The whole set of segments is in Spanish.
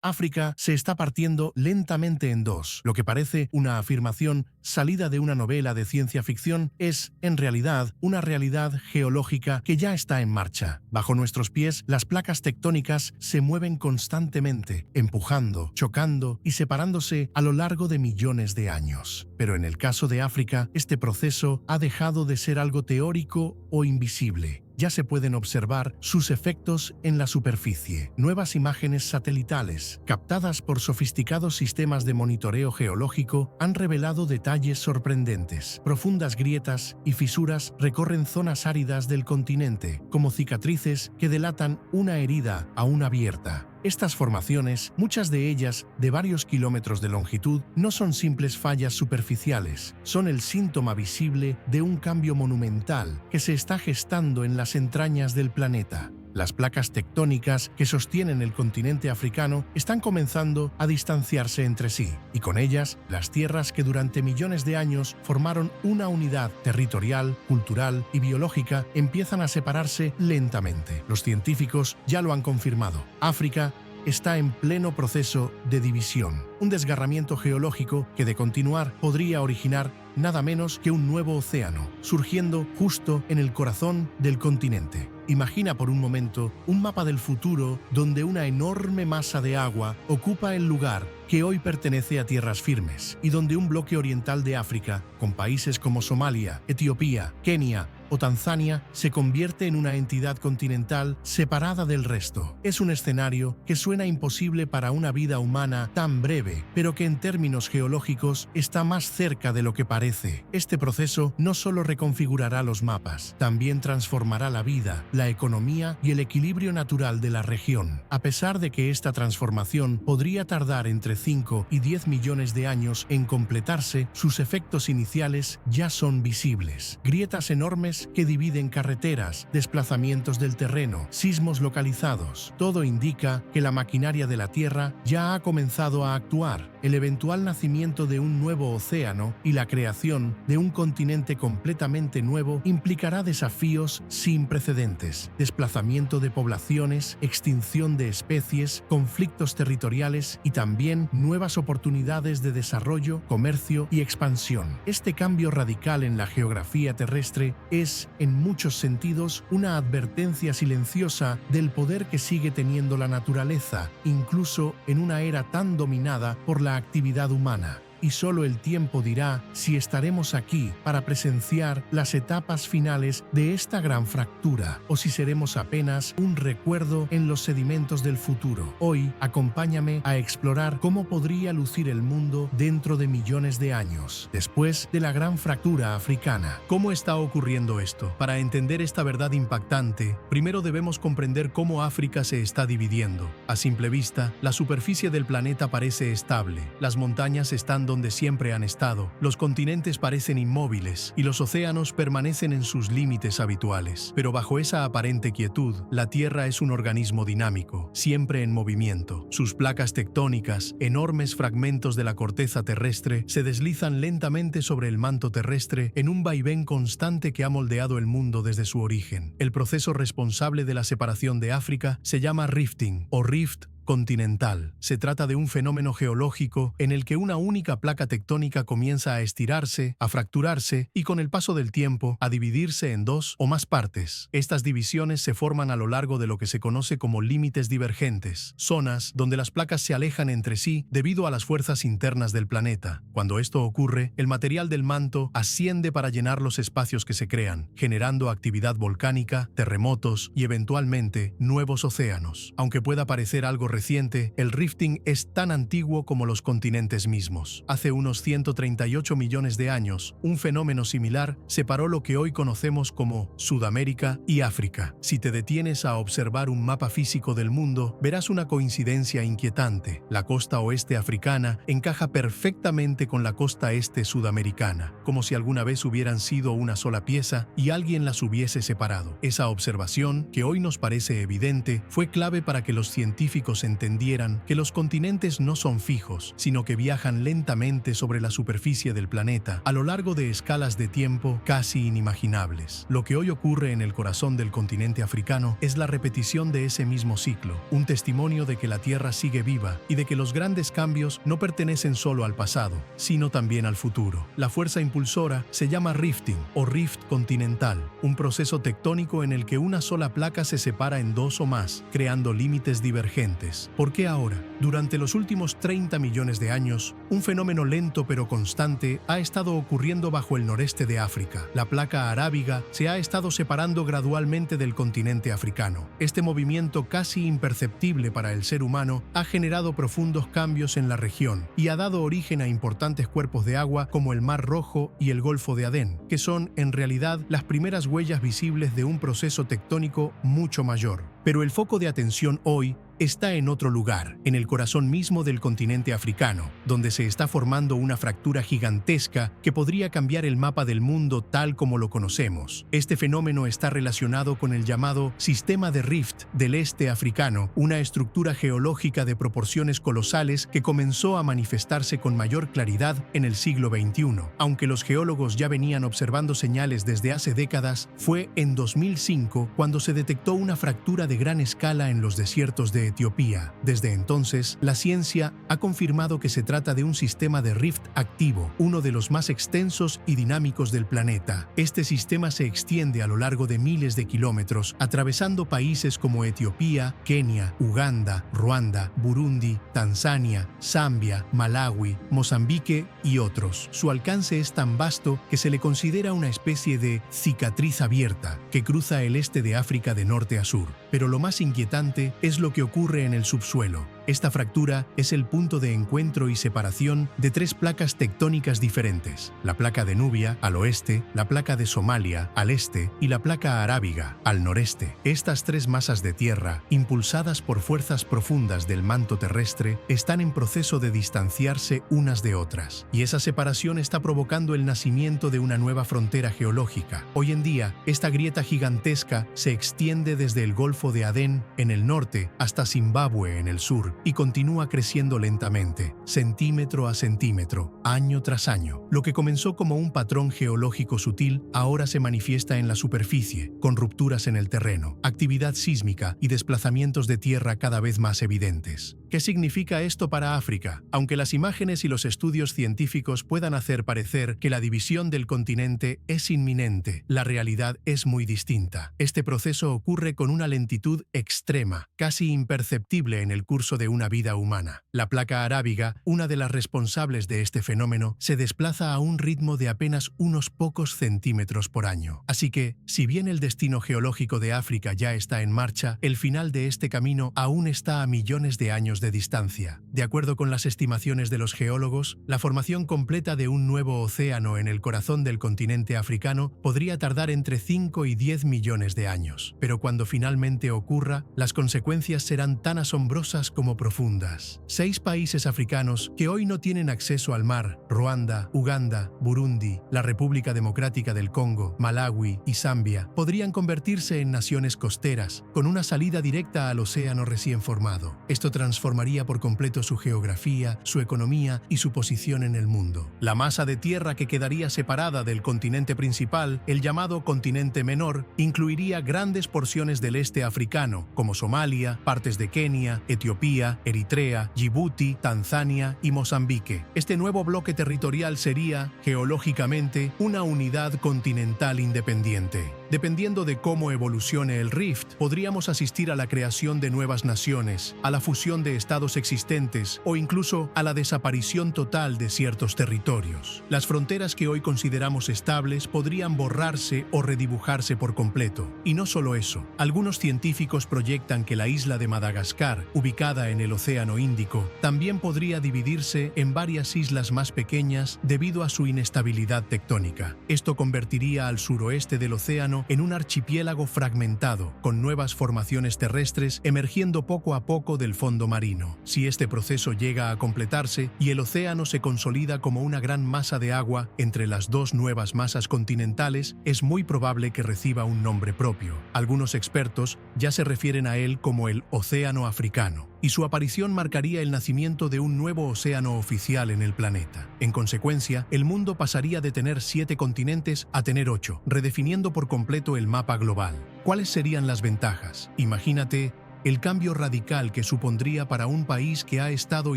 África se está partiendo lentamente en dos. Lo que parece una afirmación salida de una novela de ciencia ficción es, en realidad, una realidad geológica que ya está en marcha. Bajo nuestros pies, las placas tectónicas se mueven constantemente, empujando, chocando y separándose a lo largo de millones de años. Pero en el caso de África, este proceso ha dejado de ser algo teórico o invisible. Ya se pueden observar sus efectos en la superficie. Nuevas imágenes satelitales, captadas por sofisticados sistemas de monitoreo geológico, han revelado detalles sorprendentes. Profundas grietas y fisuras recorren zonas áridas del continente, como cicatrices que delatan una herida aún abierta. Estas formaciones, muchas de ellas de varios kilómetros de longitud, no son simples fallas superficiales, son el síntoma visible de un cambio monumental que se está gestando en las entrañas del planeta. Las placas tectónicas que sostienen el continente africano están comenzando a distanciarse entre sí, y con ellas, las tierras que durante millones de años formaron una unidad territorial, cultural y biológica empiezan a separarse lentamente. Los científicos ya lo han confirmado. África está en pleno proceso de división, un desgarramiento geológico que de continuar podría originar nada menos que un nuevo océano, surgiendo justo en el corazón del continente. Imagina por un momento un mapa del futuro donde una enorme masa de agua ocupa el lugar que hoy pertenece a tierras firmes y donde un bloque oriental de África, con países como Somalia, Etiopía, Kenia o Tanzania, se convierte en una entidad continental separada del resto. Es un escenario que suena imposible para una vida humana tan breve, pero que en términos geológicos está más cerca de lo que parece. Este proceso no solo reconfigurará los mapas, también transformará la vida, la economía y el equilibrio natural de la región. A pesar de que esta transformación podría tardar entre 5 y 10 millones de años en completarse, sus efectos iniciales ya son visibles. Grietas enormes que dividen carreteras, desplazamientos del terreno, sismos localizados. Todo indica que la maquinaria de la Tierra ya ha comenzado a actuar. El eventual nacimiento de un nuevo océano y la creación de un continente completamente nuevo implicará desafíos sin precedentes: desplazamiento de poblaciones, extinción de especies, conflictos territoriales y también nuevas oportunidades de desarrollo, comercio y expansión. Este cambio radical en la geografía terrestre es, en muchos sentidos, una advertencia silenciosa del poder que sigue teniendo la naturaleza, incluso en una era tan dominada por la actividad humana. Y solo el tiempo dirá si estaremos aquí para presenciar las etapas finales de esta gran fractura, o si seremos apenas un recuerdo en los sedimentos del futuro. Hoy, acompáñame a explorar cómo podría lucir el mundo dentro de millones de años, después de la gran fractura africana. ¿Cómo está ocurriendo esto? Para entender esta verdad impactante, primero debemos comprender cómo África se está dividiendo. A simple vista, la superficie del planeta parece estable, las montañas están donde siempre han estado, los continentes parecen inmóviles y los océanos permanecen en sus límites habituales. Pero bajo esa aparente quietud, la Tierra es un organismo dinámico, siempre en movimiento. Sus placas tectónicas, enormes fragmentos de la corteza terrestre, se deslizan lentamente sobre el manto terrestre en un vaivén constante que ha moldeado el mundo desde su origen. El proceso responsable de la separación de África se llama rifting o rift continental. Se trata de un fenómeno geológico en el que una única placa tectónica comienza a estirarse, a fracturarse y, con el paso del tiempo, a dividirse en dos o más partes. Estas divisiones se forman a lo largo de lo que se conoce como límites divergentes, zonas donde las placas se alejan entre sí debido a las fuerzas internas del planeta. Cuando esto ocurre, el material del manto asciende para llenar los espacios que se crean, generando actividad volcánica, terremotos y, eventualmente, nuevos océanos. Aunque pueda parecer algo reciente, el rifting es tan antiguo como los continentes mismos. Hace unos 138 millones de años, un fenómeno similar separó lo que hoy conocemos como Sudamérica y África. Si te detienes a observar un mapa físico del mundo, verás una coincidencia inquietante. La costa oeste africana encaja perfectamente con la costa este sudamericana, como si alguna vez hubieran sido una sola pieza y alguien las hubiese separado. Esa observación, que hoy nos parece evidente, fue clave para que los científicos entendieran que los continentes no son fijos, sino que viajan lentamente sobre la superficie del planeta a lo largo de escalas de tiempo casi inimaginables. Lo que hoy ocurre en el corazón del continente africano es la repetición de ese mismo ciclo, un testimonio de que la Tierra sigue viva y de que los grandes cambios no pertenecen solo al pasado, sino también al futuro. La fuerza impulsora se llama rifting o rift continental, un proceso tectónico en el que una sola placa se separa en dos o más, creando límites divergentes. ¿Por qué ahora? Durante los últimos 30 millones de años, un fenómeno lento pero constante ha estado ocurriendo bajo el noreste de África. La placa arábiga se ha estado separando gradualmente del continente africano. Este movimiento casi imperceptible para el ser humano ha generado profundos cambios en la región y ha dado origen a importantes cuerpos de agua como el Mar Rojo y el Golfo de Adén, que son en realidad las primeras huellas visibles de un proceso tectónico mucho mayor. Pero el foco de atención hoy está en otro lugar, en el corazón mismo del continente africano, donde se está formando una fractura gigantesca que podría cambiar el mapa del mundo tal como lo conocemos. Este fenómeno está relacionado con el llamado Sistema de Rift del Este africano, una estructura geológica de proporciones colosales que comenzó a manifestarse con mayor claridad en el siglo XXI. Aunque los geólogos ya venían observando señales desde hace décadas, fue en 2005 cuando se detectó una fractura de gran escala en los desiertos de Etiopía. Desde entonces, la ciencia ha confirmado que se trata de un sistema de rift activo, uno de los más extensos y dinámicos del planeta. Este sistema se extiende a lo largo de miles de kilómetros, atravesando países como Etiopía, Kenia, Uganda, Ruanda, Burundi, Tanzania, Zambia, Malawi, Mozambique y otros. Su alcance es tan vasto que se le considera una especie de cicatriz abierta que cruza el este de África de norte a sur. Pero lo más inquietante es lo que ocurre en el subsuelo. Esta fractura es el punto de encuentro y separación de tres placas tectónicas diferentes: la placa de Nubia al oeste, la placa de Somalia al este y la placa arábiga al noreste. Estas tres masas de tierra, impulsadas por fuerzas profundas del manto terrestre, están en proceso de distanciarse unas de otras, y esa separación está provocando el nacimiento de una nueva frontera geológica. Hoy en día, esta grieta gigantesca se extiende desde el Golfo de Adén en el norte hasta Zimbabue en el sur, y continúa creciendo lentamente, centímetro a centímetro, año tras año. Lo que comenzó como un patrón geológico sutil ahora se manifiesta en la superficie, con rupturas en el terreno, actividad sísmica y desplazamientos de tierra cada vez más evidentes. ¿Qué significa esto para África? Aunque las imágenes y los estudios científicos puedan hacer parecer que la división del continente es inminente, la realidad es muy distinta. Este proceso ocurre con una lentitud extrema, casi imperceptible en el curso de una vida humana. La placa arábiga, una de las responsables de este fenómeno, se desplaza a un ritmo de apenas unos pocos centímetros por año. Así que, si bien el destino geológico de África ya está en marcha, el final de este camino aún está a millones de años de distancia. De acuerdo con las estimaciones de los geólogos, la formación completa de un nuevo océano en el corazón del continente africano podría tardar entre 5 y 10 millones de años. Pero cuando finalmente ocurra, las consecuencias serán tan asombrosas como profundas. 6 países africanos que hoy no tienen acceso al mar, Ruanda, Uganda, Burundi, la República Democrática del Congo, Malawi y Zambia, podrían convertirse en naciones costeras, con una salida directa al océano recién formado. Esto transformaría por completo su geografía, su economía y su posición en el mundo. La masa de tierra que quedaría separada del continente principal, el llamado continente menor, incluiría grandes porciones del este africano, como Somalia, partes de Kenia, Etiopía, Eritrea, Djibouti, Tanzania y Mozambique. Este nuevo bloque territorial sería, geológicamente, una unidad continental independiente. Dependiendo de cómo evolucione el rift, podríamos asistir a la creación de nuevas naciones, a la fusión de estados existentes o incluso a la desaparición total de ciertos territorios. Las fronteras que hoy consideramos estables podrían borrarse o redibujarse por completo. Y no solo eso, algunos científicos proyectan que la isla de Madagascar, ubicada en el Océano Índico, también podría dividirse en varias islas más pequeñas debido a su inestabilidad tectónica. Esto convertiría al suroeste del océano en un archipiélago fragmentado, con nuevas formaciones terrestres emergiendo poco a poco del fondo marino. Si este proceso llega a completarse y el océano se consolida como una gran masa de agua entre las dos nuevas masas continentales, es muy probable que reciba un nombre propio. Algunos expertos ya se refieren a él como el Océano Africano. y su aparición marcaría el nacimiento de un nuevo océano oficial en el planeta. En consecuencia, el mundo pasaría de tener 7 continentes a tener 8, redefiniendo por completo el mapa global. ¿Cuáles serían las ventajas? Imagínate el cambio radical que supondría para un país que ha estado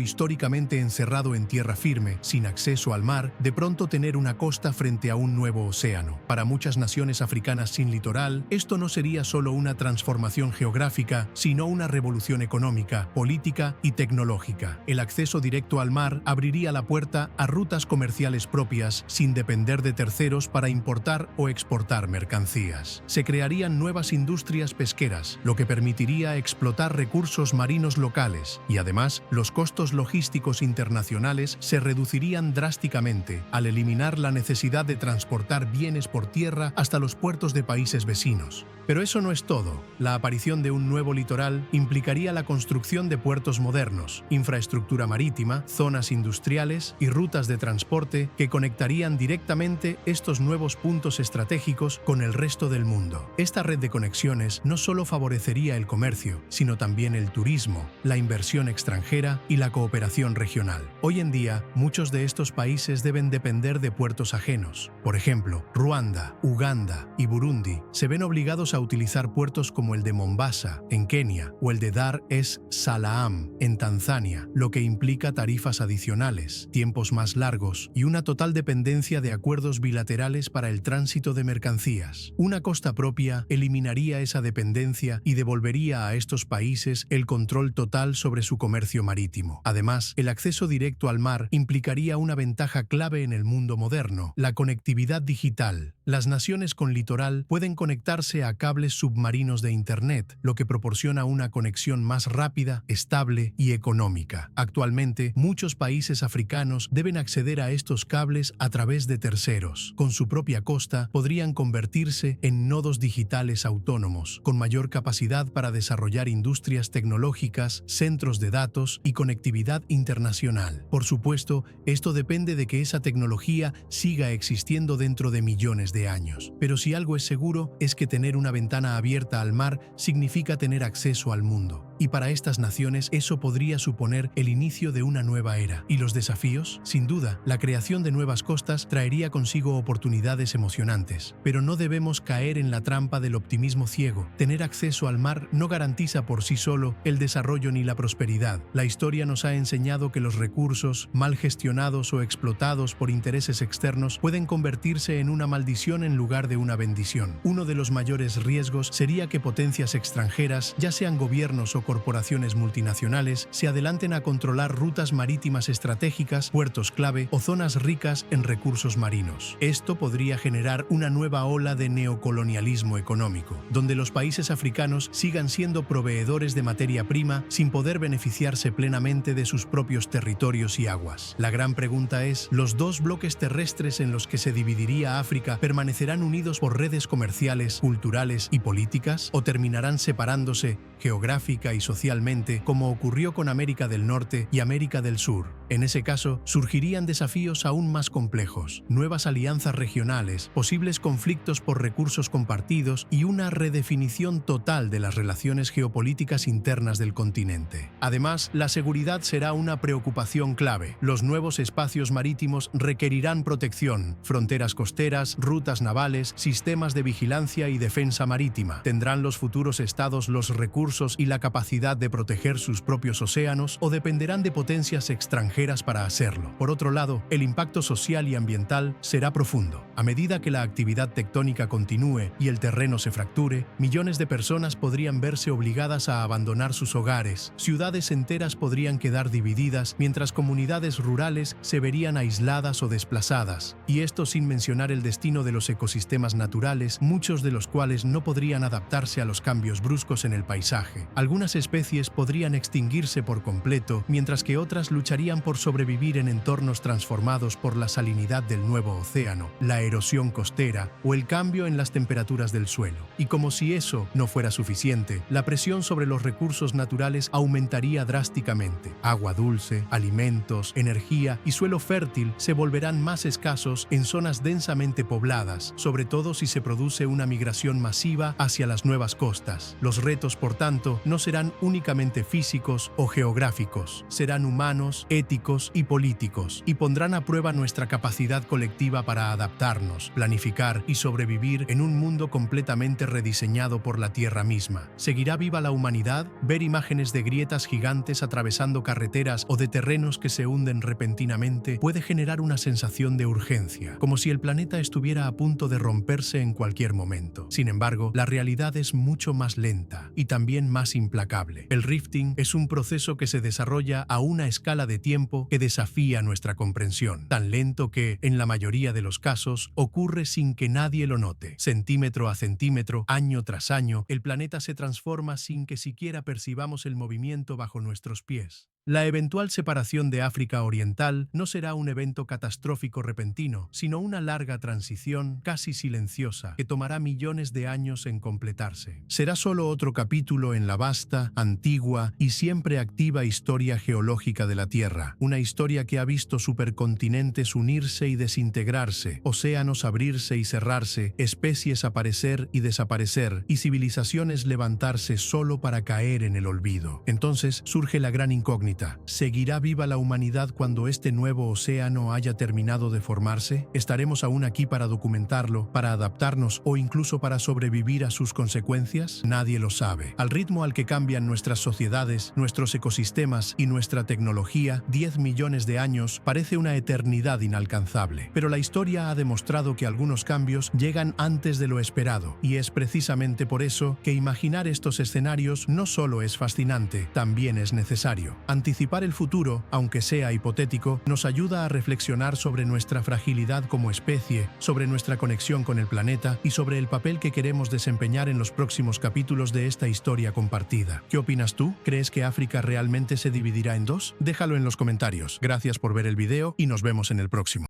históricamente encerrado en tierra firme, sin acceso al mar, de pronto tener una costa frente a un nuevo océano. Para muchas naciones africanas sin litoral, esto no sería solo una transformación geográfica, sino una revolución económica, política y tecnológica. El acceso directo al mar abriría la puerta a rutas comerciales propias, sin depender de terceros para importar o exportar mercancías. Se crearían nuevas industrias pesqueras, lo que permitiría explotar recursos marinos locales, y además los costos logísticos internacionales se reducirían drásticamente al eliminar la necesidad de transportar bienes por tierra hasta los puertos de países vecinos. Pero eso no es todo. La aparición de un nuevo litoral implicaría la construcción de puertos modernos, infraestructura marítima, zonas industriales y rutas de transporte que conectarían directamente estos nuevos puntos estratégicos con el resto del mundo. Esta red de conexiones no solo favorecería el comercio, sino también el turismo, la inversión extranjera y la cooperación regional. Hoy en día, muchos de estos países deben depender de puertos ajenos. Por ejemplo, Ruanda, Uganda y Burundi se ven obligados a utilizar puertos como el de Mombasa, en Kenia, o el de Dar es Salaam, en Tanzania, lo que implica tarifas adicionales, tiempos más largos y una total dependencia de acuerdos bilaterales para el tránsito de mercancías. Una costa propia eliminaría esa dependencia y devolvería a estos países el control total sobre su comercio marítimo. Además, el acceso directo al mar implicaría una ventaja clave en el mundo moderno: la conectividad digital. Las naciones con litoral pueden conectarse a cables submarinos de Internet, lo que proporciona una conexión más rápida, estable y económica. Actualmente, muchos países africanos deben acceder a estos cables a través de terceros. Con su propia costa, podrían convertirse en nodos digitales autónomos, con mayor capacidad para desarrollar industrias tecnológicas, centros de datos y conectividad internacional. Por supuesto, esto depende de que esa tecnología siga existiendo dentro de millones de años. Pero si algo es seguro, es que tener una ventana abierta al mar significa tener acceso al mundo. Y para estas naciones eso podría suponer el inicio de una nueva era. ¿Y los desafíos? Sin duda, la creación de nuevas costas traería consigo oportunidades emocionantes. Pero no debemos caer en la trampa del optimismo ciego. Tener acceso al mar no garantiza por sí solo el desarrollo ni la prosperidad. La historia nos ha enseñado que los recursos, mal gestionados o explotados por intereses externos, pueden convertirse en una maldición en lugar de una bendición. Uno de los mayores riesgos sería que potencias extranjeras, ya sean gobiernos o corporaciones multinacionales, se adelanten a controlar rutas marítimas estratégicas, puertos clave o zonas ricas en recursos marinos. Esto podría generar una nueva ola de neocolonialismo económico, donde los países africanos sigan siendo proveedores de materia prima sin poder beneficiarse plenamente de sus propios territorios y aguas. La gran pregunta es, ¿los dos bloques terrestres en los que se dividiría África permanecerán unidos por redes comerciales, culturales y políticas, o terminarán separándose geográfica y socialmente, como ocurrió con América del Norte y América del Sur? En ese caso, surgirían desafíos aún más complejos, nuevas alianzas regionales, posibles conflictos por recursos compartidos y una redefinición total de las relaciones geopolíticas internas del continente. Además, la seguridad será una preocupación clave. Los nuevos espacios marítimos requerirán protección, fronteras costeras, rutas navales, sistemas de vigilancia y defensa marítima. ¿Tendrán los futuros estados los recursos y la capacidad de proteger sus propios océanos, o dependerán de potencias extranjeras para hacerlo? Por otro lado, el impacto social y ambiental será profundo. A medida que la actividad tectónica continúe y el terreno se fracture, millones de personas podrían verse obligadas a abandonar sus hogares, ciudades enteras podrían quedar divididas, mientras comunidades rurales se verían aisladas o desplazadas, y esto sin mencionar el destino de los ecosistemas naturales, muchos de los cuales no podrían adaptarse a los cambios bruscos en el paisaje. Algunas especies podrían extinguirse por completo, mientras que otras lucharían por sobrevivir en entornos transformados por la salinidad del nuevo océano, la erosión costera o el cambio en las temperaturas del suelo. Y como si eso no fuera suficiente, la presión sobre los recursos naturales aumentaría drásticamente. Agua dulce, alimentos, energía y suelo fértil se volverán más escasos en zonas densamente pobladas, sobre todo si se produce una migración masiva hacia las nuevas costas. Los retos, por tanto, no serán serán únicamente físicos o geográficos, serán humanos, éticos y políticos, y pondrán a prueba nuestra capacidad colectiva para adaptarnos, planificar y sobrevivir en un mundo completamente rediseñado por la Tierra misma. ¿Seguirá viva la humanidad? Ver imágenes de grietas gigantes atravesando carreteras o de terrenos que se hunden repentinamente puede generar una sensación de urgencia, como si el planeta estuviera a punto de romperse en cualquier momento. Sin embargo, la realidad es mucho más lenta y también más implacable. El rifting es un proceso que se desarrolla a una escala de tiempo que desafía nuestra comprensión, tan lento que, en la mayoría de los casos, ocurre sin que nadie lo note. Centímetro a centímetro, año tras año, el planeta se transforma sin que siquiera percibamos el movimiento bajo nuestros pies. La eventual separación de África Oriental no será un evento catastrófico repentino, sino una larga transición casi silenciosa que tomará millones de años en completarse. Será solo otro capítulo en la vasta, antigua y siempre activa historia geológica de la Tierra, una historia que ha visto supercontinentes unirse y desintegrarse, océanos abrirse y cerrarse, especies aparecer y desaparecer, y civilizaciones levantarse solo para caer en el olvido. Entonces surge la gran incógnita. ¿Seguirá viva la humanidad cuando este nuevo océano haya terminado de formarse? ¿Estaremos aún aquí para documentarlo, para adaptarnos o incluso para sobrevivir a sus consecuencias? Nadie lo sabe. Al ritmo al que cambian nuestras sociedades, nuestros ecosistemas y nuestra tecnología, 10 millones de años parece una eternidad inalcanzable. Pero la historia ha demostrado que algunos cambios llegan antes de lo esperado, y es precisamente por eso que imaginar estos escenarios no solo es fascinante, también es necesario. Anticipar el futuro, aunque sea hipotético, nos ayuda a reflexionar sobre nuestra fragilidad como especie, sobre nuestra conexión con el planeta y sobre el papel que queremos desempeñar en los próximos capítulos de esta historia compartida. ¿Qué opinas tú? ¿Crees que África realmente se dividirá en dos? Déjalo en los comentarios. Gracias por ver el video y nos vemos en el próximo.